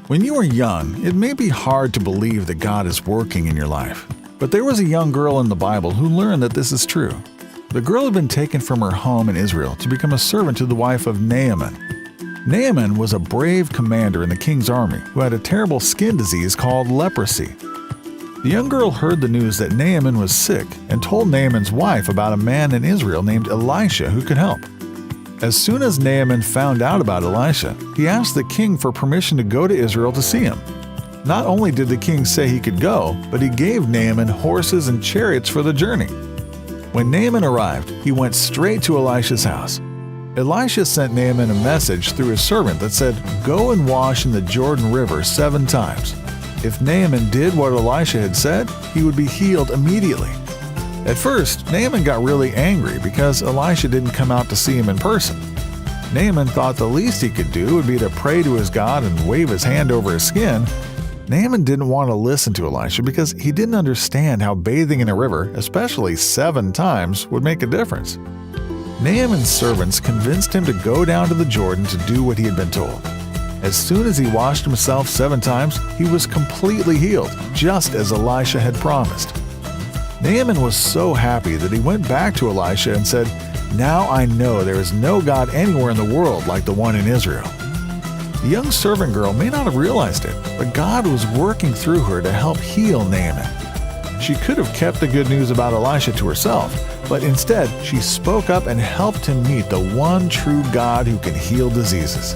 When you are young, it may be hard to believe that God is working in your life. But there was a young girl in the Bible who learned that this is true. The girl had been taken from her home in Israel to become a servant to the wife of Naaman. Naaman was a brave commander in the king's army who had a terrible skin disease called leprosy. The young girl heard the news that Naaman was sick and told Naaman's wife about a man in Israel named Elisha who could help. As soon as Naaman found out about Elisha, he asked the king for permission to go to Israel to see him. Not only did the king say he could go, but he gave Naaman horses and chariots for the journey. When Naaman arrived, he went straight to Elisha's house. Elisha sent Naaman a message through his servant that said, "Go and wash in the Jordan River 7 times." If Naaman did what Elisha had said, he would be healed immediately. At first, Naaman got really angry because Elisha didn't come out to see him in person. Naaman thought the least he could do would be to pray to his God and wave his hand over his skin. Naaman didn't want to listen to Elisha because he didn't understand how bathing in a river, especially 7 times, would make a difference. Naaman's servants convinced him to go down to the Jordan to do what he had been told. As soon as he washed himself 7 times, he was completely healed, just as Elisha had promised. Naaman was so happy that he went back to Elisha and said, "Now I know there is no God anywhere in the world like the one in Israel." The young servant girl may not have realized it, but God was working through her to help heal Naaman. She could have kept the good news about Elisha to herself, but instead she spoke up and helped him meet the one true God who can heal diseases.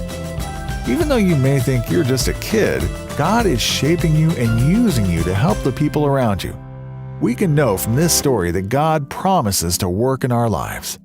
Even though you may think you're just a kid, God is shaping you and using you to help the people around you. We can know from this story that God promises to work in our lives.